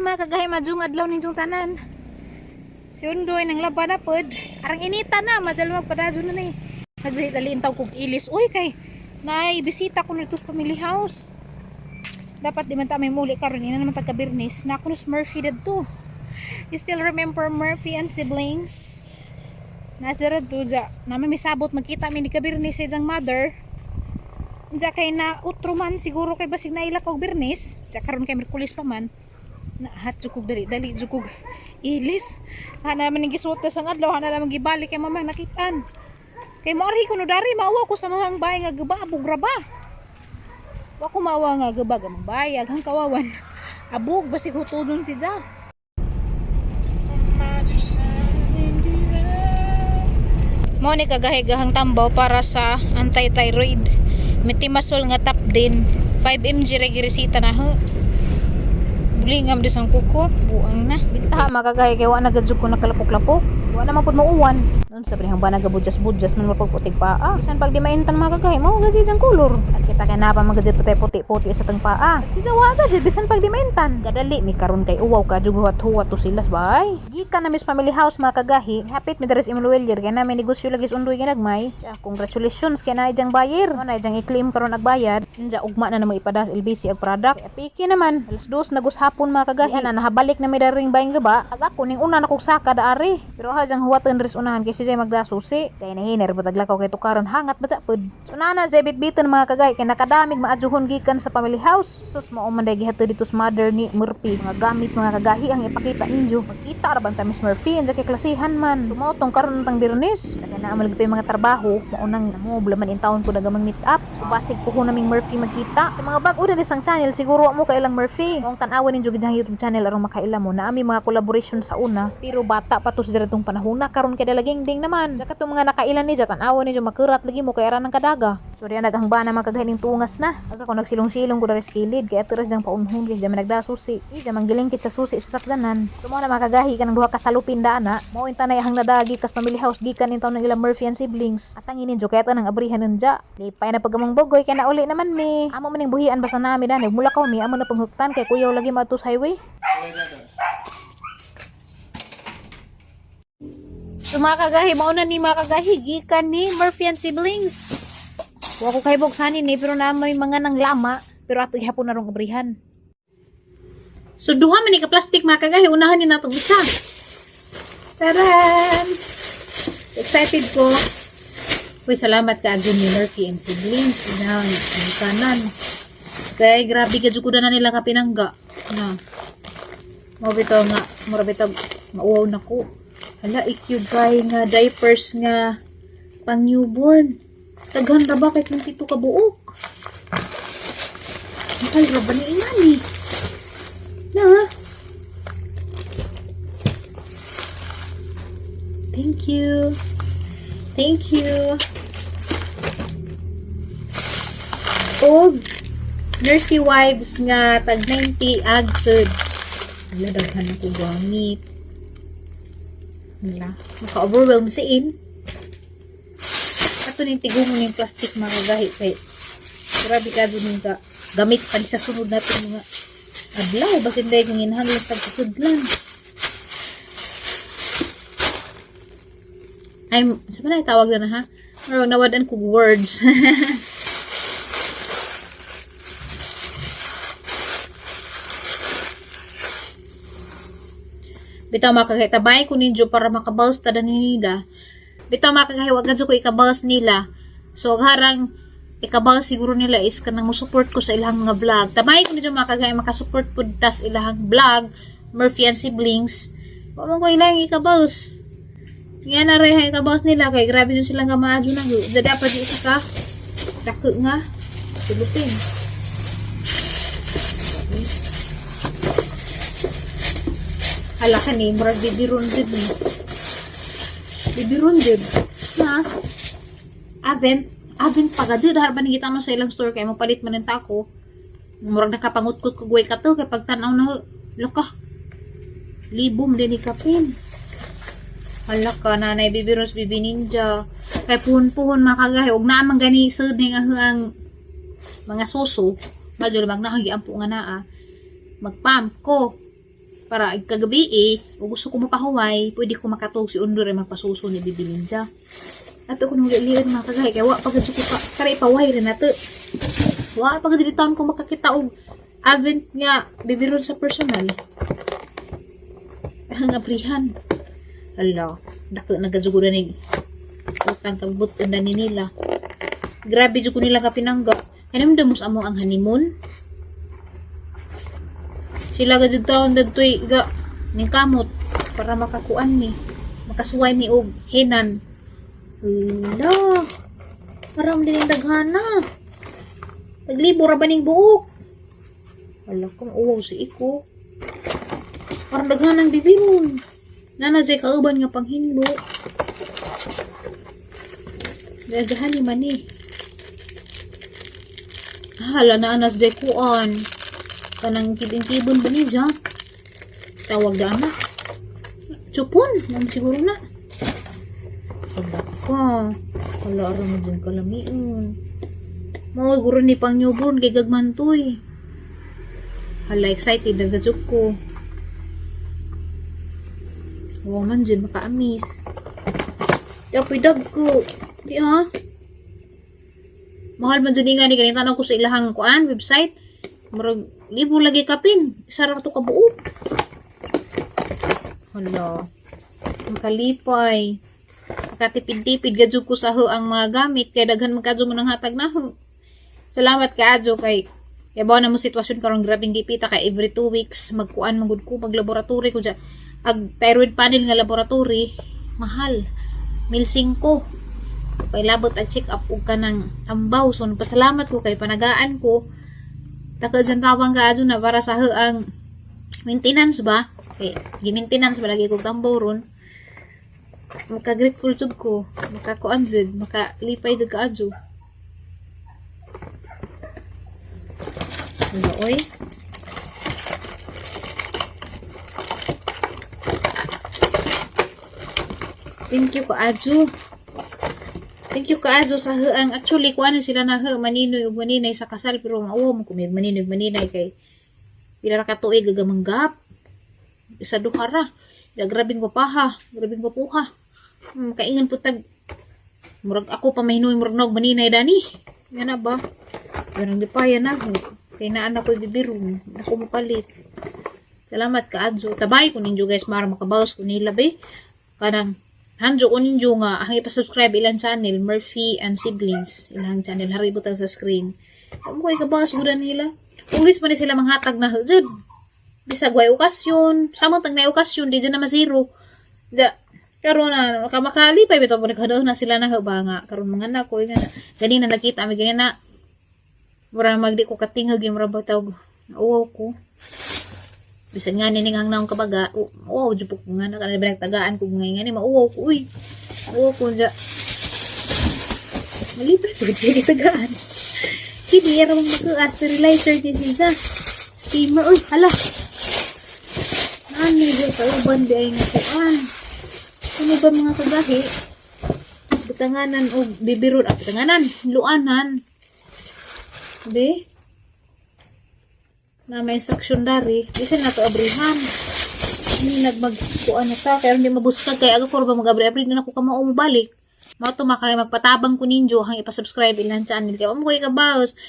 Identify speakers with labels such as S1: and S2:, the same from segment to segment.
S1: mga kagahi majung adlaw ninyong tanan. Si Undoy nang laban na pod. Arang inita na, madal magpadadyo na ni. Nagdali taw kog ilis. Uy kay nay bisita ko nito sa family house. Dapat di man ta may muli karon ina naman taga Birnis. Na ako Murphy dadto. You still remember Murphy and siblings? Nazara duja. Naman may sabot magkita mi ni Kabirnis sa iyang mother. Diya kay na utro man siguro kay basig naila kog Birnis. Diya karon kay Merkulis pa man. Nahat jukog dali jukog ilis. Hana man ning gisuot sa adlaw, hana lang gibalik kay mamang nakitaan. Kay moarhi kuno dari maawa ko sa mga bay nga gababog raba. Wa ko maawa nga gabag ang bayag hang kawawan. Abog basig hutudon si Ja. Mo ni kagahigahang tambaw para sa anti-thyroid. Metimasol nga tap din 5 mg regirisita na ho. Bulingam di sang kuko, buang na. Bitaha makagahi kay wa na gadzug ko nakalapok-lapok. Wa na man pud mauwan. Nun sa brihang ba nagabudjas-budjas man mapagputig paa. Bisan pag di maintan makagahi mao gadji jang kolor. Kita kay napa maggadji puti-puti sa tang paa. Si jawa gadji bisan pag di maintan. Gadali mi karon kay uwaw ka jug huwat-huwat to silas bay. Gikan na mis family house makagahi. Hapit mi deres Emmanuel kay na may negosyo lagi undoy ginagmay. Congratulations kay na ijang buyer. Na ijang i-claim karon nagbayad. Inja ugma na namo ipadas LBC ag product. Piki naman. Alas 2 nagushapon makagahi na nahabalik na mi daring bayang gaba. Ag ako ning una na kog saka daari. Pero hajang huwaton res unahan kay si Jay magdasusi. Kay nahiner butaglakaw kay tukaron hangat ba pod. So nana Jay bitbiton mga kagay kay nakadamig maajuhon gikan sa family house. Sus mao man day gihatod dito sa mother ni Murphy. Mga gamit mga kagahi ang ipakita ninyo. Magkita ra bang ta Miss Murphy and kay klasihan man. So mao tong karon tang Birnis. Sa kana malagpay mga trabaho mao nang namobla man in taon ko nagamang meet up. So basig ko naming Murphy magkita. Sa mga bag-o din isang channel siguro mo kay ilang Murphy. Kung tan-awan ninyo gid YouTube channel aron makaila mo na ami mga collaboration sa una. Pero bata pa to sa diretong panahon na karon kay dalaging ding naman. Sa katong mga nakailan ni tan-awan ninyo makurat lagi mo kay ara nang kadaga. So diyan naghangba na magkagahining tungas na. Aga ko nagsilong-silong ko dari sa kilid kay ato jang paunhon kay jaman nagdasusi. Ija manggilingkit sa susi sa sakdanan. So mo na makagahi ka ng duha ka salupin daana. Mao inta na hang nadagi kas family house gikan in taon ng ilang Murphy and siblings. At ang ininjo kay ato nang abrihan nunja. Lipay na pagamang bogoy kay na uli naman mi. Amo maning buhian basta nami dani mula ko mi amo na panghuktan kay kuyaw lagi matus highway. So mga kagahi, mauna ni mga kagahi, gikan ni Murphy and siblings. Huwag ko kaibog sanin eh, pero na may mga nang lama, pero ato ihapon na rong kabrihan. So duha man ni ka plastic mga kagahi, unahan ni natong isa. Taran! Excited ko. Uy, salamat ka agad ni Murphy and siblings. Inang kanan. Kay grabe ka ko na nila kapinangga. Na. Mo bitaw nga, mura bitaw mauwaw na ko. Hala, ikyud kay nga diapers nga pang newborn. Taghan ra ba kay 22 ka buok? Mahal ra ba ni inani? Na? Thank you. Thank you. Og nurse wives nga tag 90 agsud. Hala, daghan ako gamit. Wala. Maka-overwhelm sa in. Ato ning tigumon ning plastic mga kagahi kay grabe ka dun nga gamit pa sa sunod natin mga adlaw basin day kung inhanglan pagkasudlan. I'm sa man tawag na ha? Pero nawadan ko words. Bitaw makakahitabay ko ninyo para makabawas tada nila. Bitaw makakahiwag gadyo ko ikabawas nila. So harang ikabawas siguro nila is kanang mo-support ko sa ilang mga vlog. Tabay ko ninyo makakahiwag makasupport po tas ilang vlog. Murphy and siblings. Huwag mo ko ilang ikabawas. Yan na rin ikabawas nila. Kaya grabe din silang gamaadyo na. Dada pa di isa ka. Dako nga. Tulupin. Ala ka ni, murag bibiron did ni. Bibiron did. Na? Avent pagadid. Harap ni kita no sa ilang store kaya mapalit man ng tako. Murag nakapangutkot ko guway ka to. Kaya pagtanaw na, laka. Libom din ikapin. Ala ka, nanay bibiros bibi ninja. Kaya puhon-puhon makagahi. Huwag na amang gani sud ni ang mga suso. Madyo lamang nakagiampo nga naa. Magpam ko. para kagabi o gusto ko mapahuway, pwede ko makatog si Undor ay magpasuso ni bibilin siya. Ato ko nung lilit mga kagahi, kaya wa pagad ko pa, karay pahuway rin nato. Wa pagad dili taon ko makakita og event nga bibiron sa personal. Ang aprihan. Hala, dako nagajugo na ni utang kabut na ni nila. Grabe jud ko nila kapinangga. Kanang damos amo ang honeymoon. Sila gajud taon dadtoy ga ning kamot para makakuan ni makasuway mi og hinan. Hala. Param din ang daghana. Naglibor ra ba ning buok? Hala kung uwaw si iko. Parang daghanang bibiron. Nana jay kauban nga panghinlo. Daghan ni mani. Hala na anas jay kuan. Kanang kibin-kibon ba niya? Tawag da anak. Chupon, ma'am siguro na. Hala ka. Hala ara mo dyan kalamiin. Mawag guro ni pang newborn kay gagmantoy. Hala excited na gajuk ko. Oo man dyan makaamis. Dapoy dag ko. Di ha? Mahal man dyan nga ni kanina tanong ko sa ilahang kuan, website. Marag libo lagi kapin. Sarap to kabuo. Hala. Ang kalipay. Nakatipid-tipid gadyo ko sa ho ang mga gamit. Kaya daghan magkadyo mo ng hatag na ho. Salamat ka adyo kay yabaw na mo sitwasyon karong grabing gipita kay every 2 weeks magkuan magud ko maglaboratory ko dyan. Ag thyroid panel nga laboratory mahal 1,500 pailabot ang check up ug kanang tambaw so pasalamat ko kay panagaan ko taka dyan tawang ka na para sa ang maintenance ba kay gi-maintenance ba lagi ko tambaw ron maka-grateful jud ko makakuan jud makalipay jud ka adyo oy thank you kaadyo. Thank you kaadyo sa ang actually kuan sila na maninoy ug maninay sa kasal pero maawa mo kumig maninoy ug maninay kay pila ra ka tuig gagamanggap. Isa duha ra. Da grabing papaha, grabing papuha. Kaingan putag murag ako pa mahinuy murag nog maninay dani. Yan na ba? Ganang dipayan na kay naa na ko bibirong ako mapalit. Salamat kaadyo. Tabay ko ninyo guys para makabawas ko nila be. Kanang hanjo ko ninyo nga ang ipasubscribe ilang channel Murphy and Siblings ilang channel hari butang sa screen ang ko ikabawas gudan nila ulis pa ni sila manghatag na jud bisag way okasyon samang tag na okasyon di dyan na masiro da karon na makamakali pa bitaw nagkadaw na sila na ba nga karon mga anak ko ganina nakita mi ganina mura magdi ko katingog yung mura bitaw uwaw ko bisan nga nining hang naong kabaga wow jupok nga na kanang binagtagaan ko ngay nga ni mauwaw ko uy uwaw ko dya malibre ko dya tagaan hindi era mong mag-sterilizer din siya steamer uy hala nani dya sa uban di ay nga kuan ano ba mga kagahi butanganan o bibirun butanganan luanan be na may secondary bisan na to abrihan hindi nagmagkuan na ta kaya hindi mabuskag kaya aga ko ba mag-abri na ako kamao mo balik mao to magpatabang ko ninyo hang ipasubscribe ilang channel kaya mo ko ikabaos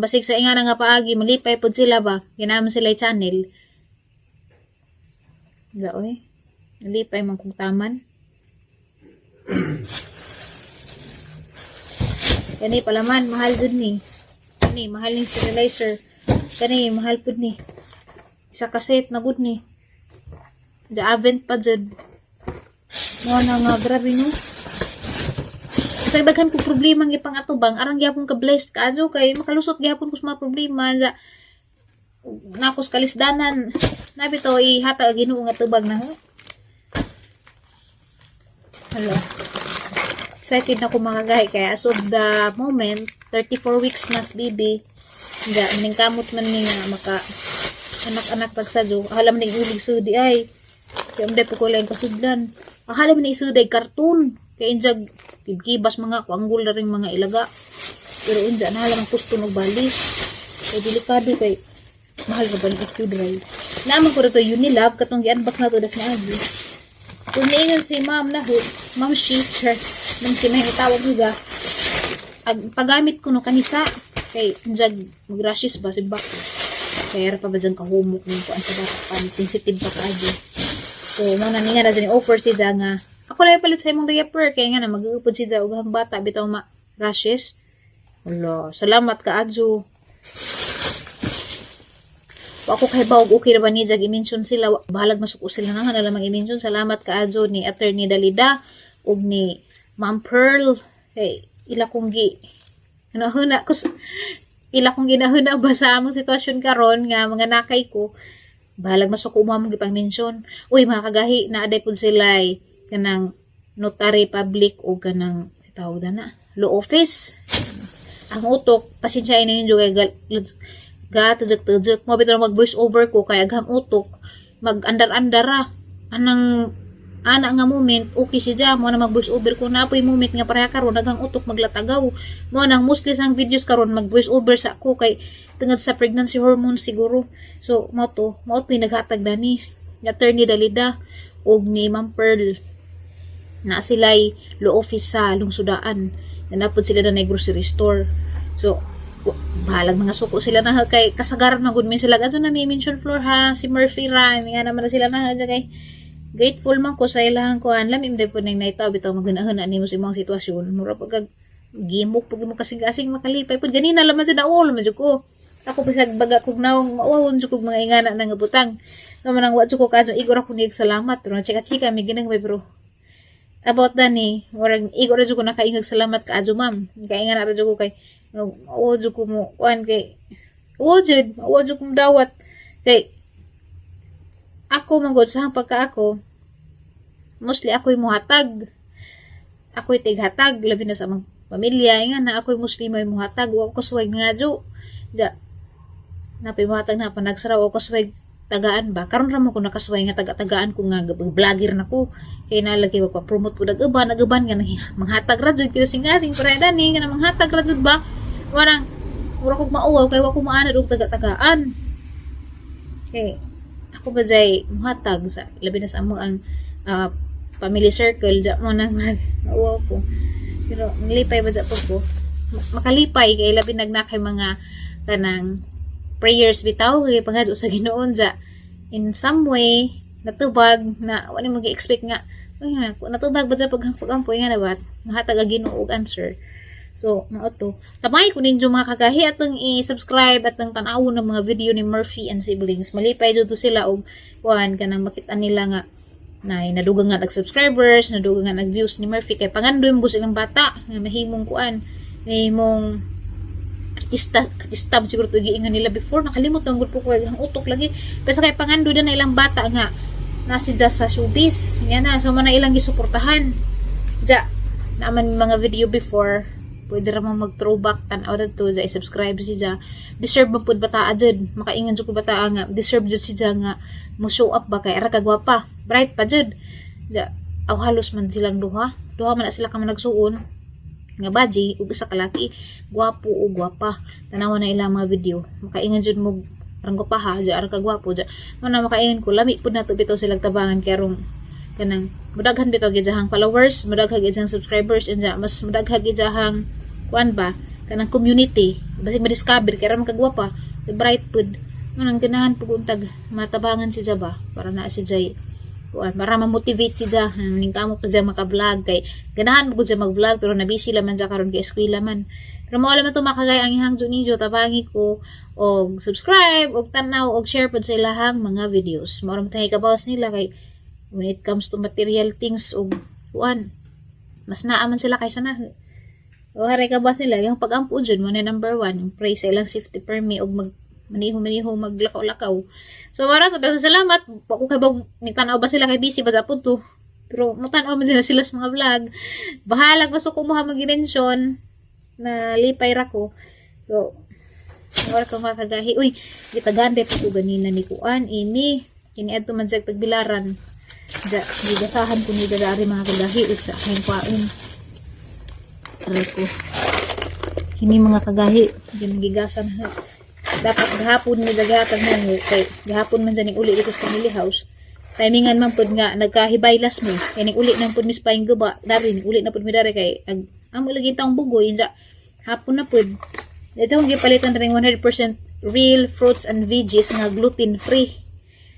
S1: basig sa ingana nga paagi malipay pod sila ba ginaman sila channel daoy malipay man kung taman kani palaman mahal dun ni kani mahal ning sterilizer kani mahal pud ni isa ka set na gud ni the event pa jud mo na nga grabe no sa daghan ko problema ng ipang atubang arang gyapon ka blessed kaadyo kay makalusot gyapon ko sa mga problema sa nakos kalisdanan nabi to ihata Ginoo nga tubag na hello excited na ko makagahi kaya as of the moment 34 weeks na si baby nga maningkamot man ni nga maka anak-anak pagsadyo alam na iulig sudi ay kaya umday po ko lang kasudlan alam na isuday karton kaya injag kibas mga kuanggol na rin mga ilaga pero inja na alam ang gusto ng bali kaya delikado kay mahal ka ba ng i-drive Naman ko rito Unilab katong gi-unbox na to das na agi. Kung niingon si ma'am na ho, ma'am she, sir, nung sinahitawag nga, paggamit ko no kanisa, kay njag mag-rashes ba, si bako. Kaya pa ba dyan kahumok nung kuan sa bata pa, sensitive pa kaagi. So, muna nga na dyan offer si Dya nga, ako lang palit sa imong diaper, kaya nga na mag-uupod si Dya, ugang bata, bitaw ma-rashes. Wala, salamat ka, Adjo. Ako kay bawag okay na ba ni Jag i-mention sila, bahalag masuko sila na nga nalang i-mention. Salamat ka Adjo ni Attorney Dalida ug ni Ma'am Pearl. Hey, ila kong ginahuna ba sa among sitwasyon karon nga mga nakay ko. Bahalag masuko mo among gipang-mention. Uy mga kagahi, naaday pud sila kanang notary public o kanang tawag na law office. Ang utok, pasensya ninyo kay tujek mo bitaw mag voice over ko kay aghang utok mag andar-andara anang ana nga moment okay si Dya mo na mag voice over ko na apoy moment nga pareha karon aghang utok maglatagaw mo nang mostly sang videos karon mag voice over sa ako kay tungod sa pregnancy hormone siguro. So mo to naghatag dani Attorney Dalida og ni Ma'am Pearl na sila'y law office sa lungsodaan na napod sila na grocery store. So bahalag mga suko sila na kay kasagaran magud min sila adto na may mention floor ha si Murphy ra nga naman na sila na kay grateful man ko sa ilahang kuan lamim day po nang naitaw bitaw magunahon ani mo sa imong sitwasyon mura pag gimok pag mo kasing-kasing makalipay pud ganina laman sa daol man jud ko ako bisag baga kog nawong maawon jud kog mga ingana nang butang naman ang wa jud ko kadto igor ako nig salamat pero chika-chika mi ginang bay bro about dani murag igor jud ko nakaingag salamat ka adto ma'am kay ingana ra jud ko kay awadyo ko mo kuan kay awadyo kong dawat kay ako manggod sa pagka ako mostly ako'y muhatag ako'y tighatag labi na sa mga pamilya nga na ako'y mostly may muhatag o ako swag nga jo napay muhatag na panagsaraw o ako swag tagaan ba karon ra mo ko nakasway nga taga-tagaan ko nga vlogger na ko kay nalagi magpa-promote pud nag-uban nga manghatag ra jud kinasing-asing para dani nga manghatag ra jud ba warang mura kog mauwaw kay wa ko maanad og taga-tagaan kay ako ba jay muhatag sa labi na sa amo ang family circle ja mo nang mauwaw ko pero nilipay ba ja ko makalipay kay labi nagnakay mga kanang prayers bitaw kay pangadto sa Ginoon ja in some way natubag na wala mo gi-expect nga natubag ba ja pag-ampoy nga na ba mahatag ang Ginoo og answer. So, mao to. Tamay ko ninyo mga kagahi atong i-subscribe atong tan-awon ng mga video ni Murphy and siblings. Malipay dito sila og kuan kanang makita nila nga na nadugang nga nag-subscribers, nadugang nga nag-views ni Murphy kay pangandoy mo silang bata nga mahimong kuan, mahimong artista siguro to giingon nila before nakalimot ang grupo ko ang utok lagi. Pero kay pangandoy na ilang bata nga nasi Dya sa showbiz. Yan na so man ilang gisuportahan. Dya naman mga video before pwede ra mang mag-throwback tan-aw dito Dya i-subscribe si Dya deserve man pud bata jud makaingan jud ko bata nga deserve jud si Dya nga mo show up ba kay ara ka gwapa bright pa jud Dya aw halos man silang duha man na sila ka man nagsuon nga baji ug isa ka laki gwapo o gwapa tanawan na ilang mga video makaingan jud mo parang gwapaha Dya ara ka gwapo Dya man na makaingan ko lami pud nato bitaw silang tabangan kay arong kanang mudaghan bitaw gidjahang followers mudaghan gidjahang subscribers and mas mudaghan gidjahang kuan ba kanang community basig ma-discover kay ra man kagwapa si bright pud manang ganahan pug untag matabangan si Dya ba para na si Dya kuan para ma-motivate si Dya ning kamo pa Dya maka-vlog kay ganahan pud Dya mag-vlog pero na busy laman Dya karon kay eskwela man pero mao man to makagay ang ihang ninyo tabangi ko og subscribe og tanaw og share pud sa ilahang mga videos mao ra tay kabawas nila kay when it comes to material things o kuan mas naaman sila kaysa na o haray ka bas nila yung pag-ampo dyan mo na number 1 pray sa ilang safety permi o maniho maglakaw-lakaw so mara to salamat ako kay bag nitanaw ba sila kay busy ba sa punto pero matanaw man sila sa mga vlog bahalag gusto ko mo mag-mention na lipay ra ko so wala ka makagahi uy gitagande pa ko ganina ni kuan Amy kini adto man sa tagbilaran gigasahan ko ni dari mga kagahi sa aking kwain aray ko kini mga kagahi gigasan dapat gahapon ni daghatag mo kay gahapon man dyan uli dito sa family house. Timingan man pud nga nagkahibaylas mo. Kay ning uli nang pud mis paing guba, dari ning uli na pud mi dari kay amo lagi taong bugoy inja hapon na pud. Dito kung gipalitan ring 100% real fruits and veggies nga gluten free.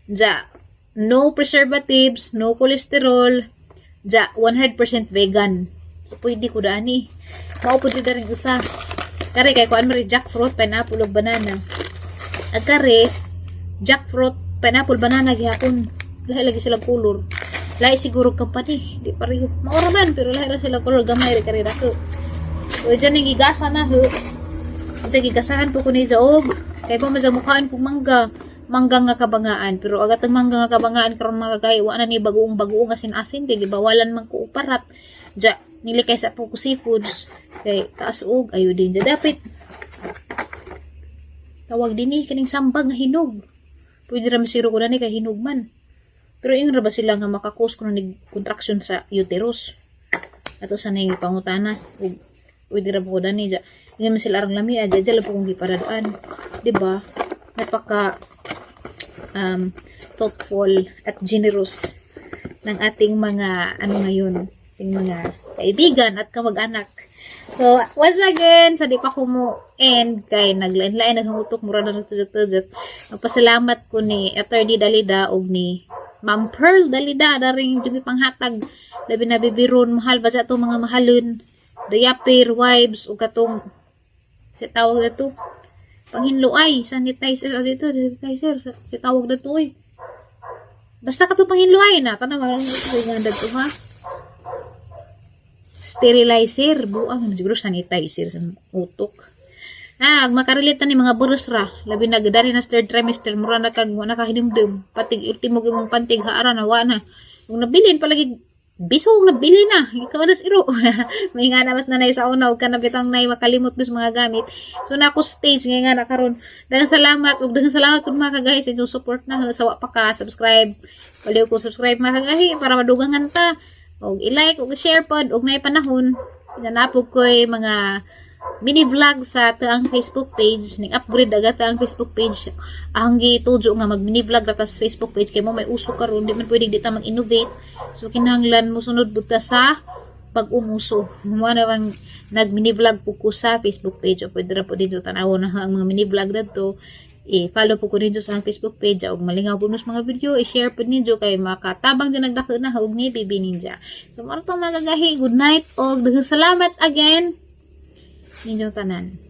S1: Ja, no preservatives, no cholesterol, ja 100% vegan. So pwede ko dani. Mao pud dito ring usa. Kare kay kuan mo ri jackfruit, pineapple ug banana. At kare jackfruit, pineapple, banana gihapon. Lahi lagi sila color. Lahi siguro company, di pareho. Maura man pero lahi ra sila color gamay ri kare dako. So dyan ning gigasa na ho. Dyan gigasahan po ko ni jaog. Kay pa madamukhaan kog mangga. Mangga nga kabangaan pero agat ang mangga nga kabangaan karon magagay wa na ni bagoong asin-asin kay gibawalan man ko uparat. Ja nilikay sa po ko seafoods kay taas og ayo din ja dapat tawag dinhi kaning sambag nga hinog. Pwede ra masiro ko dani kay hinog man. Pero ingon ra ba sila nga makakos kuno nig contraction sa uterus. Ato sa ning pangutana ug pwede ra po dani ja. Ingon man sila arang lami aja ja po kung giparaduan. Di ba? Napaka thoughtful at generous ng ating mga ngayon, ating mga kaibigan at kamag-anak. So, once again, sa di pa ko mo end kay naglain-lain naghangutok mura na nagtujot-tujot. Magpasalamat ko ni Attorney Dalida og ni Ma'am Pearl Dalida na rin yung panghatag labi na bibiron mahal ba sa itong mga mahalon diaper, wipes o katong sa tawag na ito panghinluay, sanitizer dito, sanitizer sa tawag na ito basta ka ito panghinluay na tanong marang ito ha sterilizer buang siguro sanitizer sa utok makarelate ni mga burus ra labi na gadari na third trimester mura na kag nakahinumdum patig ultimo gyud mong pantig haara na wa na kung nabilin palagi bisog nabili na ikaw na iro may nga namas na nay sa una ug kana bitang nay makalimot bis mga gamit so na ako stage nga na karon daghang salamat ug daghang salamat pud mga kagahi sa inyong support na sawa pa ka subscribe paliw ko subscribe mga kagahi para madugangan ta ug i-like ug i-share pod ug nay panahon ganapog koy mga mini vlog sa taang Facebook page ning upgrade agad taang Facebook page ang gitujo nga mag mini vlog ratas Facebook page kay mo may uso karon di man pwede di ta mag-innovate so kinahanglan mo sunod buta sa pag-umuso mo na bang nag mini vlog po ko sa Facebook page o pwede ra po dito tanawon na ang mga mini vlog dadto follow po ko dito sa Facebook page ug malingaw po nos mga video i-share po ninyo kay makatabang din nagdako na og ni Bibi Ninja so mo to mga kagahi good night og daghang salamat again ninyong tanan.